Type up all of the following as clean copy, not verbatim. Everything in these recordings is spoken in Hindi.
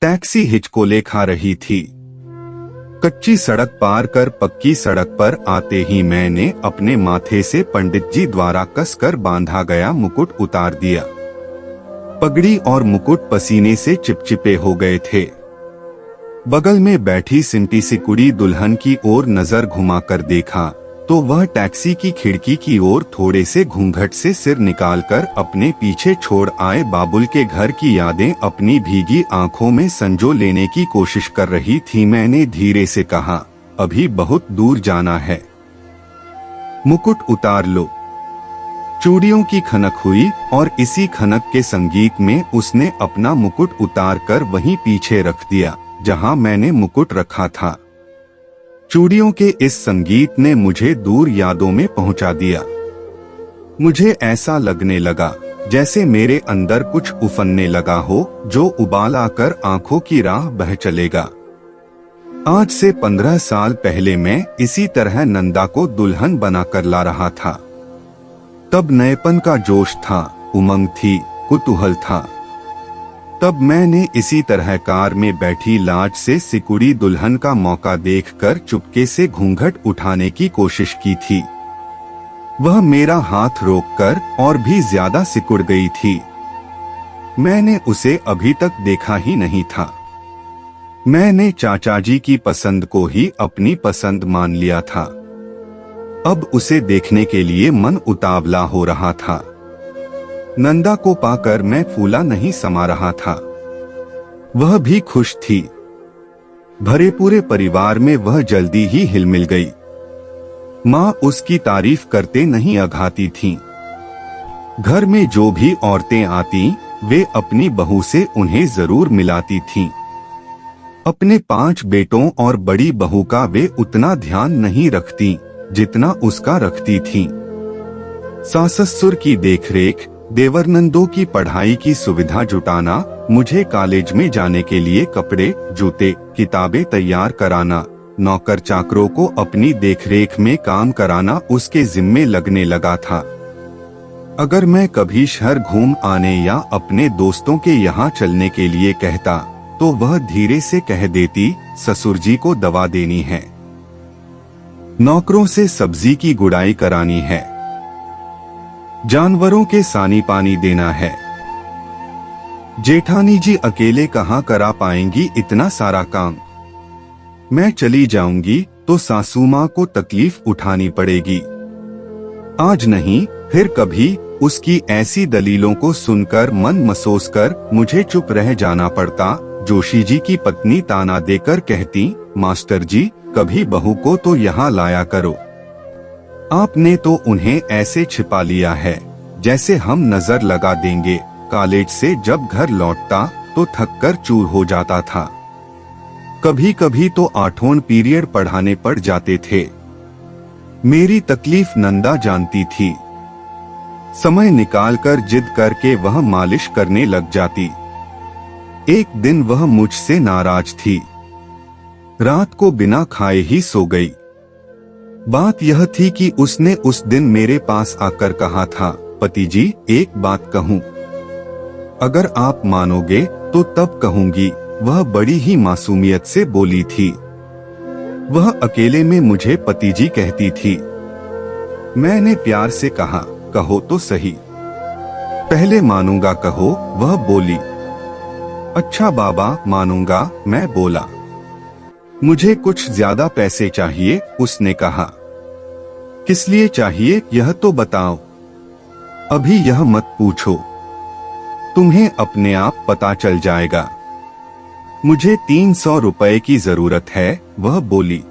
टैक्सी हिचकोले खा रही थी। कच्ची सड़क पार कर पक्की सड़क पर आते ही मैंने अपने माथे से पंडित जी द्वारा कसकर बांधा गया मुकुट उतार दिया। पगड़ी और मुकुट पसीने से चिपचिपे हो गए थे। बगल में बैठी सिंपी सी कुड़ी दुल्हन की ओर नजर घुमाकर देखा तो वह टैक्सी की खिड़की की ओर थोड़े से घूंघट से सिर निकालकर अपने पीछे छोड़ आए बाबुल के घर की यादें अपनी भीगी आंखों में संजो लेने की कोशिश कर रही थी। मैंने धीरे से कहा, अभी बहुत दूर जाना है, मुकुट उतार लो। चूड़ियों की खनक हुई और इसी खनक के संगीत में उसने अपना मुकुट उतार कर वहीं पीछे रख दिया जहां मैंने मुकुट रखा था। चूड़ियों के इस संगीत ने मुझे दूर यादों में पहुंचा दिया। मुझे ऐसा लगने लगा जैसे मेरे अंदर कुछ उफनने लगा हो जो उबाल आकर आंखों की राह बह चलेगा। आज से 15 साल पहले मैं इसी तरह नंदा को दुल्हन बनाकर ला रहा था। तब नएपन का जोश था, उमंग थी, कुतूहल था। तब मैंने इसी तरह कार में बैठी लाज से सिकुड़ी दुल्हन का मौका देखकर चुपके से घूंघट उठाने की कोशिश की थी। वह मेरा हाथ रोककर और भी ज्यादा सिकुड़ गई थी। मैंने उसे अभी तक देखा ही नहीं था। मैंने चाचा जी की पसंद को ही अपनी पसंद मान लिया था। अब उसे देखने के लिए मन उतावला हो रहा था। नंदा को पाकर मैं फूला नहीं समा रहा था। वह भी खुश थी। भरे पूरे परिवार में वह जल्दी ही हिलमिल गई। माँ उसकी तारीफ करते नहीं अघाती थीं। घर में जो भी औरतें आती वे अपनी बहू से उन्हें जरूर मिलाती थीं। अपने 5 बेटों और बड़ी बहू का वे उतना ध्यान नहीं रखती जितना उसका रखती थीं। सास-ससुर की देखरेख, देवरनंदों की पढ़ाई की सुविधा जुटाना, मुझे कॉलेज में जाने के लिए कपड़े, जूते, किताबें तैयार कराना, नौकर चाकरों को अपनी देखरेख में काम कराना उसके जिम्मे लगने लगा था। अगर मैं कभी शहर घूम आने या अपने दोस्तों के यहाँ चलने के लिए कहता तो वह धीरे से कह देती, ससुर जी को दवा देनी है, नौकरों से सब्जी की गुड़ाई करानी है, जानवरों के सानी पानी देना है। जेठानी जी अकेले कहाँ करा पाएंगी इतना सारा काम। मैं चली जाऊंगी तो सासू माँ को तकलीफ उठानी पड़ेगी। आज नहीं फिर कभी उसकी ऐसी दलीलों को सुनकर मन मसोस कर मुझे चुप रह जाना पड़ता। जोशी जी की पत्नी ताना देकर कहती, मास्टर जी कभी बहू को तो यहाँ लाया करो। आपने तो उन्हें ऐसे छिपा लिया है जैसे हम नजर लगा देंगे। कॉलेज से जब घर लौटता तो थककर चूर हो जाता था। कभी कभी तो 8वां पीरियड पढ़ाने पड़ जाते थे। मेरी तकलीफ नंदा जानती थी। समय निकालकर जिद करके वह मालिश करने लग जाती। एक दिन वह मुझसे नाराज थी। रात को बिना खाए ही सो गई। बात यह थी कि उसने उस दिन मेरे पास आकर कहा था, पति जी एक बात कहूं, अगर आप मानोगे तो तब कहूंगी। वह बड़ी ही मासूमियत से बोली थी। वह अकेले में मुझे पति जी कहती थी। मैंने प्यार से कहा, कहो तो सही, पहले मानूंगा कहो। वह बोली, अच्छा बाबा मानूंगा। मैं बोला, मुझे कुछ ज्यादा पैसे चाहिए। उसने कहा, किस लिए चाहिए यह तो बताओ। अभी यह मत पूछो, तुम्हें अपने आप पता चल जाएगा। मुझे 300 रुपए की जरूरत है। वह बोली,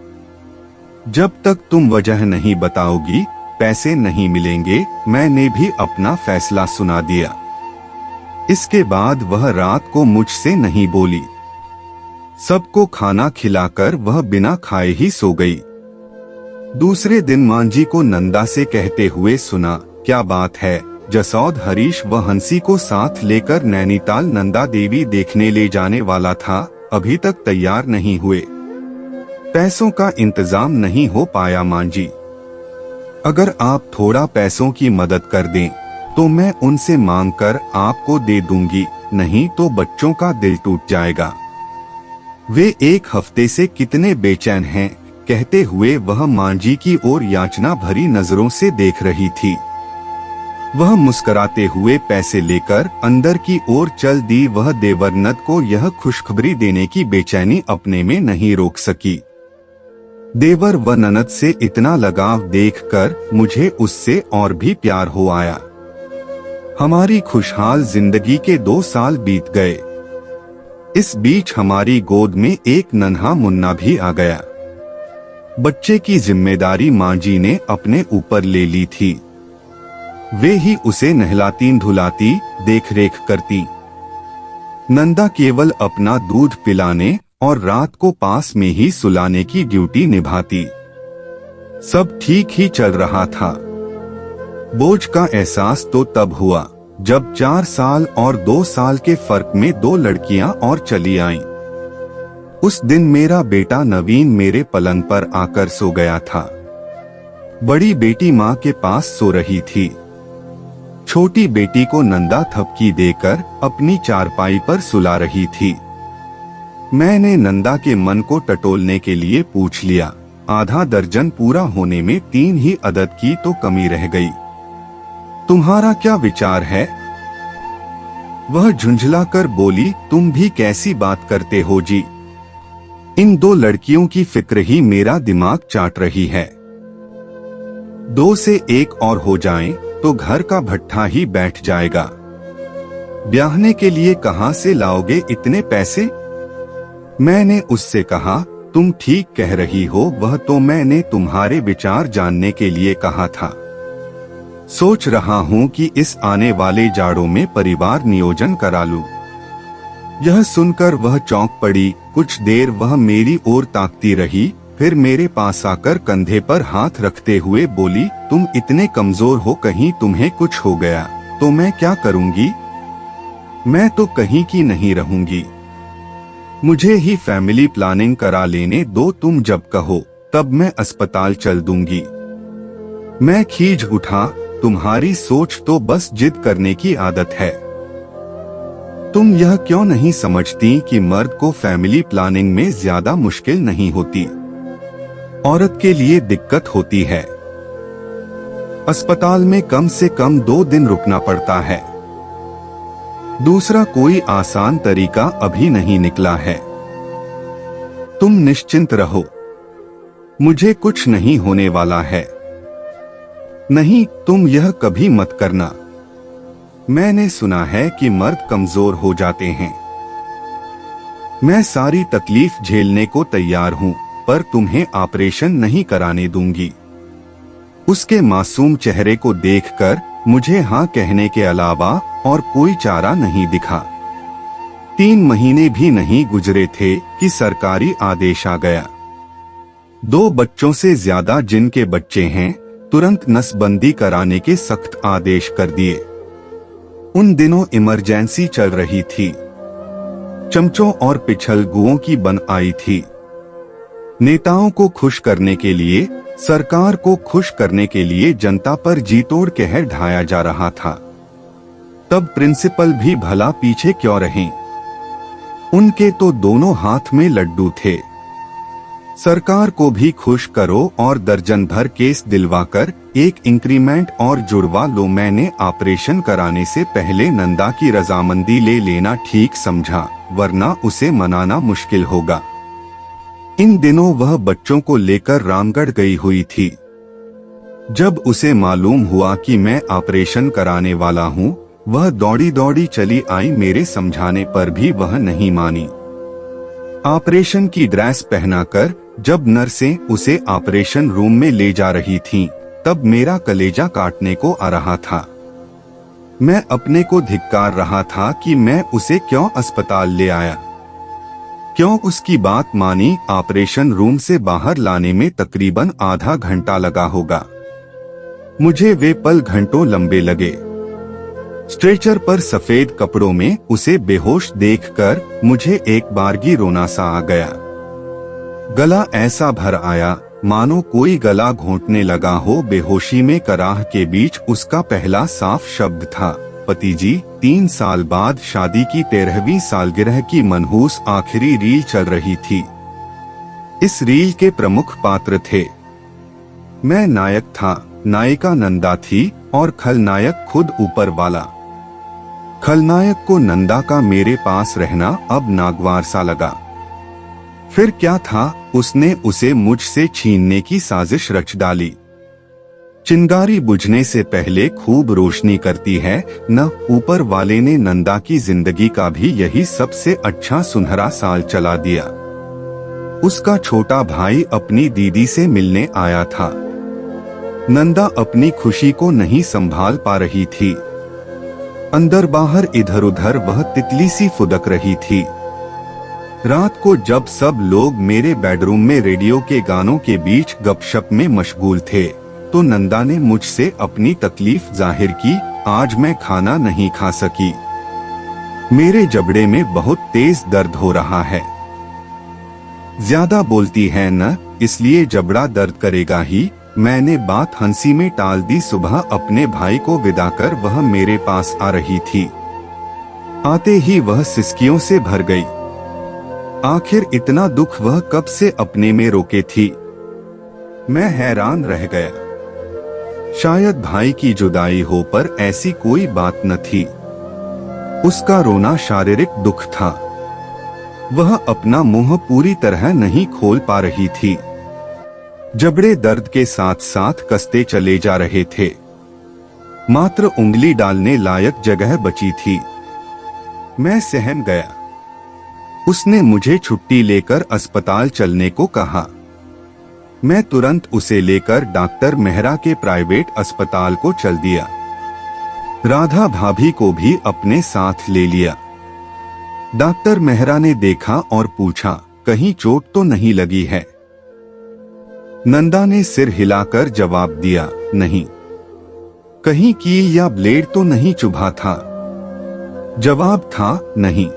जब तक तुम वजह नहीं बताओगी पैसे नहीं मिलेंगे। मैंने भी अपना फैसला सुना दिया। इसके बाद वह रात को मुझसे नहीं बोली। सबको खाना खिलाकर वह बिना खाए ही सो गई। दूसरे दिन मांझी को नंदा से कहते हुए सुना, क्या बात है, जसौद हरीश व हंसी को साथ लेकर नैनीताल नंदा देवी देखने ले जाने वाला था, अभी तक तैयार नहीं हुए। पैसों का इंतजाम नहीं हो पाया मांझी। अगर आप थोड़ा पैसों की मदद कर दें तो मैं उनसे मांगकर आपको दे दूंगी, नहीं तो बच्चों का दिल टूट जाएगा। वे एक हफ्ते से कितने बेचैन हैं, कहते हुए वह मांझी की ओर याचना भरी नजरों से देख रही थी। वह मुस्कुराते हुए पैसे लेकर अंदर की ओर चल दी। वह देवरनद को यह खुशखबरी देने की बेचैनी अपने में नहीं रोक सकी। देवर व ननद से इतना लगाव देखकर मुझे उससे और भी प्यार हो आया। हमारी खुशहाल जिंदगी के 2 साल बीत गए। इस बीच हमारी गोद में एक नन्हा मुन्ना भी आ गया। बच्चे की जिम्मेदारी मांझी ने अपने ऊपर ले ली थी। वे ही उसे नहलाती धुलाती देखरेख करती। नंदा केवल अपना दूध पिलाने और रात को पास में ही सुलाने की ड्यूटी निभाती। सब ठीक ही चल रहा था। बोझ का एहसास तो तब हुआ जब 4 साल और 2 साल के फर्क में 2 लड़कियां और चली आईं। उस दिन मेरा बेटा नवीन मेरे पलंग पर आकर सो गया था। बड़ी बेटी माँ के पास सो रही थी। छोटी बेटी को नंदा थपकी देकर अपनी चारपाई पर सुला रही थी। मैंने नंदा के मन को टटोलने के लिए पूछ लिया। आधा दर्जन पूरा होने में 3 ही अदद की तो कमी रह गई। तुम्हारा क्या विचार है? वह झुंझलाकर बोली, तुम भी कैसी बात करते हो जी। इन 2 लड़कियों की फिक्र ही मेरा दिमाग चाट रही है। 2 से 1 और हो जाएं तो घर का भट्ठा ही बैठ जाएगा। ब्याहने के लिए कहां से लाओगे इतने पैसे? मैंने उससे कहा, तुम ठीक कह रही हो, वह तो मैंने तुम्हारे विचार जानने के लिए कहा था। सोच रहा हूं कि इस आने वाले जाड़ों में परिवार नियोजन करा लूं। यह सुनकर वह चौंक पड़ी। कुछ देर वह मेरी ओर ताकती रही, फिर मेरे पास आकर कंधे पर हाथ रखते हुए बोली, तुम इतने कमजोर हो, कहीं तुम्हें कुछ हो गया तो मैं क्या करूंगी? मैं तो कहीं की नहीं रहूंगी। मुझे ही फैमिली प्लानिंग करा लेने दो, तुम जब कहो तब मैं अस्पताल चल दूंगी। मैं खींच उठा, तुम्हारी सोच तो बस जिद करने की आदत है। तुम यह क्यों नहीं समझती कि मर्द को फैमिली प्लानिंग में ज्यादा मुश्किल नहीं होती, औरत के लिए दिक्कत होती है। अस्पताल में कम से कम 2 दिन रुकना पड़ता है। दूसरा कोई आसान तरीका अभी नहीं निकला है। तुम निश्चिंत रहो, मुझे कुछ नहीं होने वाला है। नहीं, तुम यह कभी मत करना। मैंने सुना है कि मर्द कमजोर हो जाते हैं। मैं सारी तकलीफ झेलने को तैयार हूं, पर तुम्हें ऑपरेशन नहीं कराने दूंगी। उसके मासूम चेहरे को देखकर मुझे हाँ कहने के अलावा और कोई चारा नहीं दिखा। 3 महीने भी नहीं गुजरे थे कि सरकारी आदेश आ गया। 2 बच्चों से ज्यादा जिनके बच्चे हैं, तुरंत नसबंदी कराने के सख्त आदेश कर दिए। उन दिनों इमरजेंसी चल रही थी। चमचों और पिछलगुओं की बन आई थी। नेताओं को खुश करने के लिए, सरकार को खुश करने के लिए जनता पर जी तोड़ कहर ढाया जा रहा था। तब प्रिंसिपल भी भला पीछे क्यों रहे? उनके तो दोनों हाथ में लड्डू थे। सरकार को भी खुश करो और दर्जन भर केस दिलवाकर एक इंक्रीमेंट और जुड़वा लो। मैंने ऑपरेशन कराने से पहले नंदा की रजामंदी ले लेना ठीक समझा, वरना उसे मनाना मुश्किल होगा। इन दिनों वह बच्चों को लेकर रामगढ़ गई हुई थी। जब उसे मालूम हुआ कि मैं ऑपरेशन कराने वाला हूँ, वह दौड़ी दौड़ी चली आई। मेरे समझाने पर भी वह नहीं मानी। ऑपरेशन की ड्रेस पहनाकर जब नर्सें उसे ऑपरेशन रूम में ले जा रही थीं, तब मेरा कलेजा काटने को आ रहा था। मैं अपने को धिक्कार रहा था कि मैं उसे क्यों अस्पताल ले आया, क्यों उसकी बात मानी। ऑपरेशन रूम से बाहर लाने में तकरीबन आधा घंटा लगा होगा। मुझे वे पल घंटों लंबे लगे। स्ट्रेचर पर सफेद कपड़ों में उसे बेहोश देखकर मुझे एक बारगी रोना सा आ गया। गला ऐसा भर आया मानो कोई गला घोंटने लगा हो। बेहोशी में कराह के बीच उसका पहला साफ शब्द था, पति जी 3 साल बाद शादी की 13वीं सालगिरह की मनहूस आखिरी रील चल रही थी। इस रील के प्रमुख पात्र थे। मैं नायक था, नायिका नंदा थी और खलनायक खुद ऊपर वाला। खलनायक को नंदा का मेरे पास रहना अब नागवार सा लगा। फिर क्या था, उसने उसे मुझसे छीनने की साजिश रच डाली। चिंगारी बुझने से पहले खूब रोशनी करती है न। ऊपर वाले ने नंदा की जिंदगी का भी यही सबसे अच्छा सुनहरा साल चला दिया। उसका छोटा भाई अपनी दीदी से मिलने आया था। नंदा अपनी खुशी को नहीं संभाल पा रही थी। अंदर बाहर इधर उधर वह तितली सी फुदक रही थी। रात को जब सब लोग मेरे बेडरूम में रेडियो के गानों के बीच गपशप में मशगूल थे, तो नंदा ने मुझसे अपनी तकलीफ जाहिर की। आज मैं खाना नहीं खा सकी, मेरे जबड़े में बहुत तेज दर्द हो रहा है। ज्यादा बोलती है न, इसलिए जबड़ा दर्द करेगा ही। मैंने बात हंसी में टाल दी। सुबह अपने भाई को विदा कर वह मेरे पास आ रही थी। आते ही वह सिसकियों से भर गई। आखिर इतना दुख वह कब से अपने में रोके थी। मैं हैरान रह गया। शायद भाई की जुदाई हो पर ऐसी कोई बात न थी। उसका रोना शारीरिक दुख था। वह अपना मुंह पूरी तरह नहीं खोल पा रही थी। जबड़े दर्द के साथ साथ कसते चले जा रहे थे। मात्र उंगली डालने लायक जगह बची थी। मैं सहम गया। उसने मुझे छुट्टी लेकर अस्पताल चलने को कहा। मैं तुरंत उसे लेकर डॉक्टर मेहरा के प्राइवेट अस्पताल को चल दिया। राधा भाभी को भी अपने साथ ले लिया। डॉक्टर मेहरा ने देखा और पूछा, कहीं चोट तो नहीं लगी है? नंदा ने सिर हिलाकर जवाब दिया, नहीं। कहीं कील या ब्लेड तो नहीं चुभा था? जवाब था, नहीं।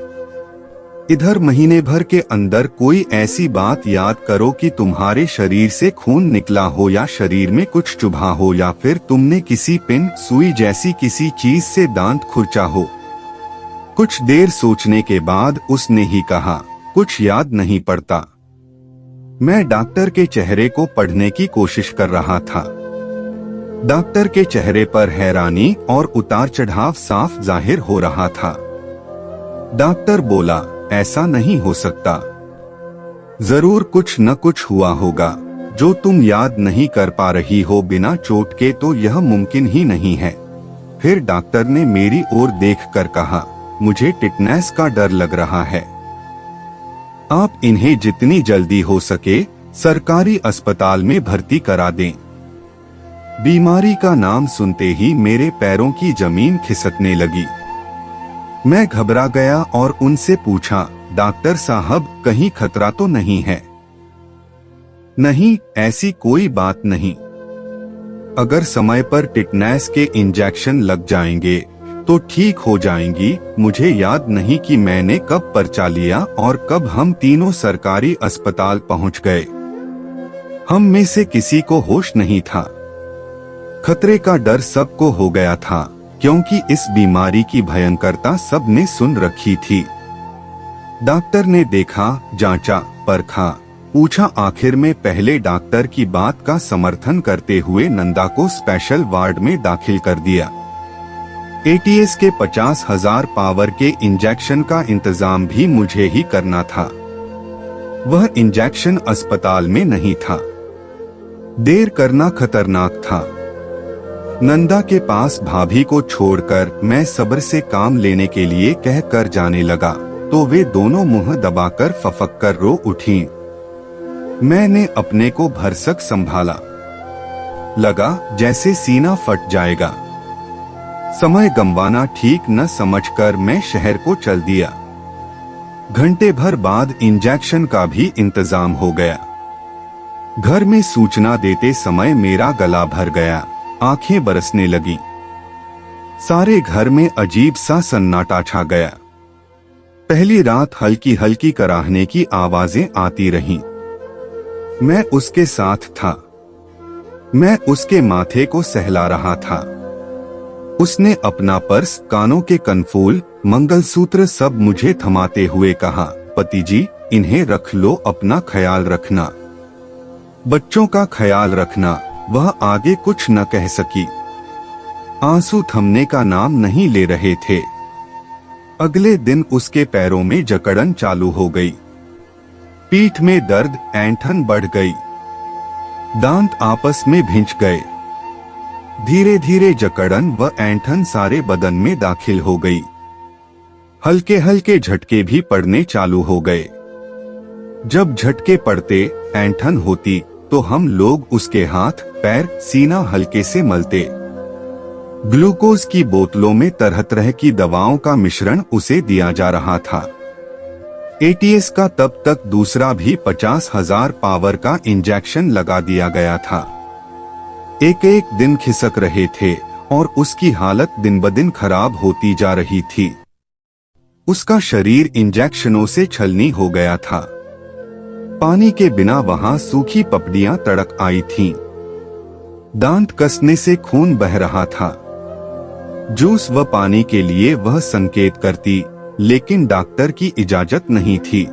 इधर महीने भर के अंदर कोई ऐसी बात याद करो कि तुम्हारे शरीर से खून निकला हो या शरीर में कुछ चुभा हो या फिर तुमने किसी पिन सुई जैसी किसी चीज से दांत खुरचा हो। कुछ देर सोचने के बाद उसने ही कहा, कुछ याद नहीं पड़ता। मैं डॉक्टर के चेहरे को पढ़ने की कोशिश कर रहा था। डॉक्टर के चेहरे पर हैरानी और उतार चढ़ाव साफ जाहिर हो रहा था। डॉक्टर बोला, ऐसा नहीं हो सकता। जरूर कुछ न कुछ हुआ होगा जो तुम याद नहीं कर पा रही हो। बिना चोट के तो यह मुमकिन ही नहीं है। फिर डॉक्टर ने मेरी ओर देखकर कहा, मुझे टिटनेस का डर लग रहा है। आप इन्हें जितनी जल्दी हो सके सरकारी अस्पताल में भर्ती करा दें। बीमारी का नाम सुनते ही मेरे पैरों की जमीन खिसकने लगी। मैं घबरा गया और उनसे पूछा, डॉक्टर साहब कहीं खतरा तो नहीं है? नहीं, ऐसी कोई बात नहीं। अगर समय पर टिटनेस के इंजेक्शन लग जाएंगे तो ठीक हो जाएंगी। मुझे याद नहीं कि मैंने कब पर्चा लिया और कब हम तीनों सरकारी अस्पताल पहुंच गए। हम में से किसी को होश नहीं था। खतरे का डर सबको हो गया था, क्योंकि इस बीमारी की भयंकरता सबने सुन रखी थी। डॉक्टर ने देखा, जांचा, परखा, पूछा। आखिर में पहले डॉक्टर की बात का समर्थन करते हुए नंदा को स्पेशल वार्ड में दाखिल कर दिया। एटीएस के 50,000 पावर के इंजेक्शन का इंतजाम भी मुझे ही करना था। वह इंजेक्शन अस्पताल में नहीं था। देर करना खतरनाक था। नंदा के पास भाभी को छोड़कर मैं सब्र से काम लेने के लिए कहकर जाने लगा तो वे दोनों मुंह दबाकर फफक कर रो उठीं। मैंने अपने को भरसक संभाला। लगा जैसे सीना फट जाएगा। समय गंवाना ठीक न समझकर मैं शहर को चल दिया। घंटे भर बाद इंजेक्शन का भी इंतजाम हो गया। घर में सूचना देते समय मेरा गला भर गया, आंखें बरसने लगी। सारे घर में अजीब सा सन्नाटा छा गया। पहली रात हल्की हल्की कराहने की आवाजें आती रहीं। मैं उसके साथ था। मैं उसके माथे को सहला रहा था। उसने अपना पर्स, कानों के कनफूल, मंगलसूत्र सब मुझे थमाते हुए कहा, पति जी, इन्हें रख लो, अपना ख्याल रखना, बच्चों का ख्याल रखना। वह आगे कुछ न कह सकी। आंसू थमने का नाम नहीं ले रहे थे। अगले दिन उसके पैरों में जकड़न चालू हो गई, पीठ में दर्द, ऐंठन बढ़ गई, दांत आपस में भिंच गए। धीरे धीरे जकड़न व ऐंठन सारे बदन में दाखिल हो गई। हल्के हल्के झटके भी पड़ने चालू हो गए। जब झटके पड़ते, ऐंठन होती, तो हम लोग उसके हाथ, पैर, सीना हल्के से मलते। ग्लूकोज की बोतलों में तरह तरह की दवाओं का मिश्रण उसे दिया जा रहा था। एटीएस का तब तक दूसरा भी 50,000 पावर का इंजेक्शन लगा दिया गया था। एक एक दिन खिसक रहे थे और उसकी हालत दिन ब दिन खराब होती जा रही थी। उसका शरीर इंजेक्शनों से छलनी हो गया था। पानी के बिना वहां सूखी पपड़ियां तड़क आई थीं। दांत कसने से खून बह रहा था। जूस व पानी के लिए वह संकेत करती, लेकिन डॉक्टर की इजाजत नहीं थी।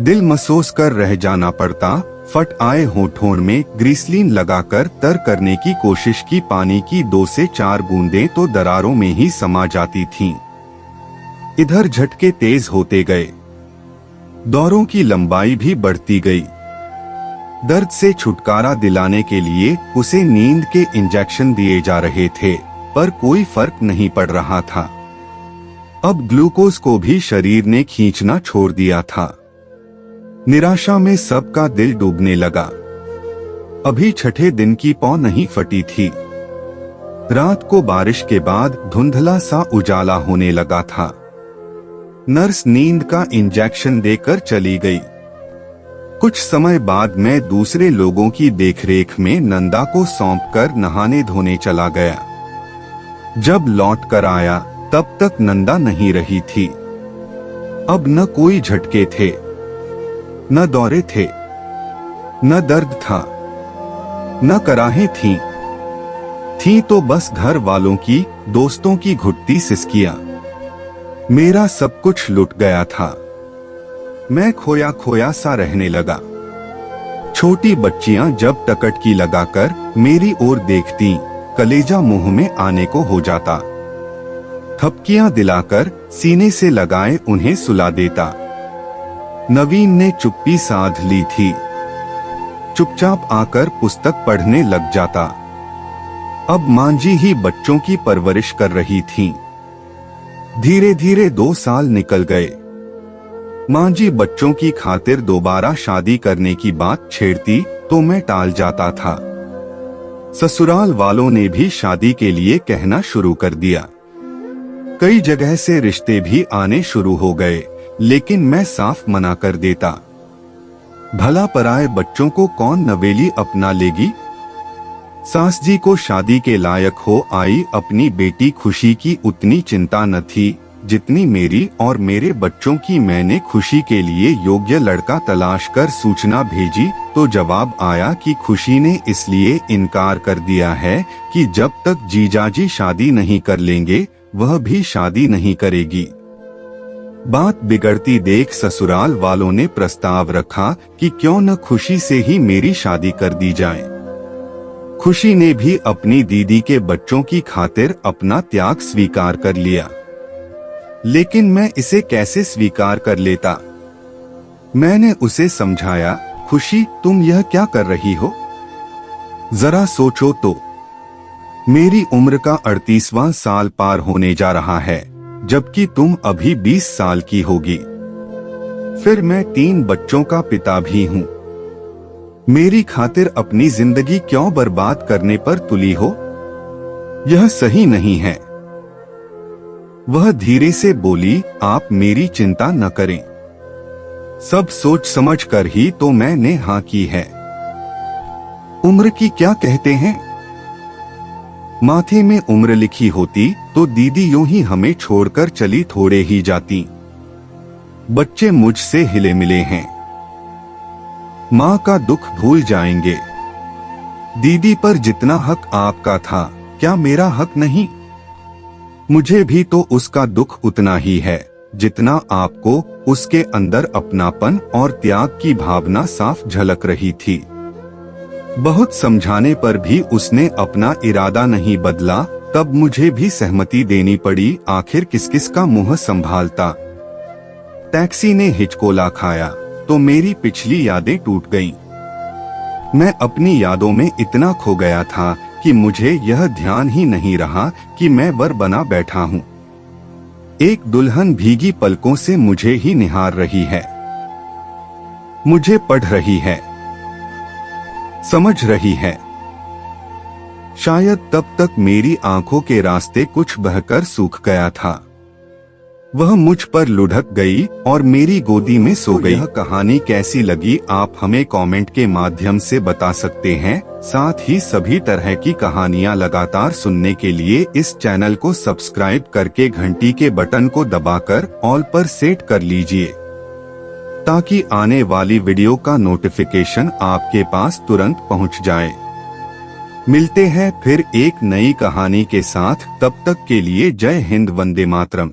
दिल महसूस कर रह जाना पड़ता। फट आए होठों में ग्रीसलीन लगाकर तर करने की कोशिश की। पानी की 2 से 4 बूंदें तो दरारों में ही समा जाती थीं। इधर झटके तेज होते गए, दौरों की लंबाई भी बढ़ती गई। दर्द से छुटकारा दिलाने के लिए उसे नींद के इंजेक्शन दिए जा रहे थे, पर कोई फर्क नहीं पड़ रहा था। अब ग्लूकोज को भी शरीर ने खींचना छोड़ दिया था। निराशा में सबका दिल डूबने लगा। अभी छठे दिन की पौ नहीं फटी थी। रात को बारिश के बाद धुंधला सा उजाला होने लगा था। नर्स नींद का इंजेक्शन देकर चली गई। कुछ समय बाद मैं दूसरे लोगों की देखरेख में नंदा को सौंपकर नहाने धोने चला गया। जब लौट कर आया तब तक नंदा नहीं रही थी। अब न कोई झटके थे, न दौरे थे, न दर्द था, न कराहें थीं तो बस घर वालों की, दोस्तों की घुटती सिसकियां। मेरा सब कुछ लुट गया था। मैं खोया खोया सा रहने लगा। छोटी बच्चियां जब टकटकी लगाकर मेरी ओर देखती, कलेजा मुंह में आने को हो जाता। थपकियां दिलाकर सीने से लगाए उन्हें सुला देता। नवीन ने चुप्पी साध ली थी। चुपचाप आकर पुस्तक पढ़ने लग जाता। अब मांझी ही बच्चों की परवरिश कर रही थीं। धीरे धीरे 2 साल निकल गए। मांझी बच्चों की खातिर दोबारा शादी करने की बात छेड़ती तो मैं टाल जाता था। ससुराल वालों ने भी शादी के लिए कहना शुरू कर दिया। कई जगह से रिश्ते भी आने शुरू हो गए, लेकिन मैं साफ मना कर देता। भला पराए बच्चों को कौन नवेली अपना लेगी। सास जी को शादी के लायक हो आई अपनी बेटी खुशी की उतनी चिंता न थी जितनी मेरी और मेरे बच्चों की। मैंने खुशी के लिए योग्य लड़का तलाश कर सूचना भेजी तो जवाब आया कि खुशी ने इसलिए इनकार कर दिया है कि जब तक जीजाजी शादी नहीं कर लेंगे वह भी शादी नहीं करेगी। बात बिगड़ती देख ससुराल वालों ने प्रस्ताव रखा कि क्यों न खुशी से ही मेरी शादी कर दी जाए। खुशी ने भी अपनी दीदी के बच्चों की खातिर अपना त्याग स्वीकार कर लिया, लेकिन मैं इसे कैसे स्वीकार कर लेता। मैंने उसे समझाया, खुशी तुम यह क्या कर रही हो, जरा सोचो तो। मेरी उम्र का 38वां साल पार होने जा रहा है, जबकि तुम अभी 20 साल की होगी। फिर मैं 3 बच्चों का पिता भी हूँ। मेरी खातिर अपनी जिंदगी क्यों बर्बाद करने पर तुली हो, यह सही नहीं है। वह धीरे से बोली, आप मेरी चिंता न करें, सब सोच समझ कर ही तो मैंने हाँ की है। उम्र की क्या कहते हैं, माथे में उम्र लिखी होती तो दीदी यूं ही हमें छोड़कर चली थोड़े ही जाती। बच्चे मुझसे हिले मिले हैं, माँ का दुख भूल जाएंगे। दीदी पर जितना हक आपका था, क्या मेरा हक नहीं। मुझे भी तो उसका दुख उतना ही है जितना आपको। उसके अंदर अपनापन और त्याग की भावना साफ झलक रही थी। बहुत समझाने पर भी उसने अपना इरादा नहीं बदला। तब मुझे भी सहमति देनी पड़ी। आखिर किस का मुंह संभालता। टैक्सी ने हिचकोला खाया तो मेरी पिछली यादें टूट गईं। मैं अपनी यादों में इतना खो गया था कि मुझे यह ध्यान ही नहीं रहा कि मैं वर बना बैठा हूँ। एक दुल्हन भीगी पलकों से मुझे ही निहार रही है, मुझे पढ़ रही है, समझ रही है। शायद तब तक मेरी आंखों के रास्ते कुछ बहकर सूख गया था। वह मुझ पर लुढ़क गई और मेरी गोदी में सो गई। यह कहानी कैसी लगी आप हमें कमेंट के माध्यम से बता सकते हैं। साथ ही सभी तरह की कहानियां लगातार सुनने के लिए इस चैनल को सब्सक्राइब करके घंटी के बटन को दबाकर ऑल पर सेट कर लीजिए, ताकि आने वाली वीडियो का नोटिफिकेशन आपके पास तुरंत पहुंच जाए। मिलते हैं फिर एक नई कहानी के साथ। तब तक के लिए जय हिंद, वंदे मातरम।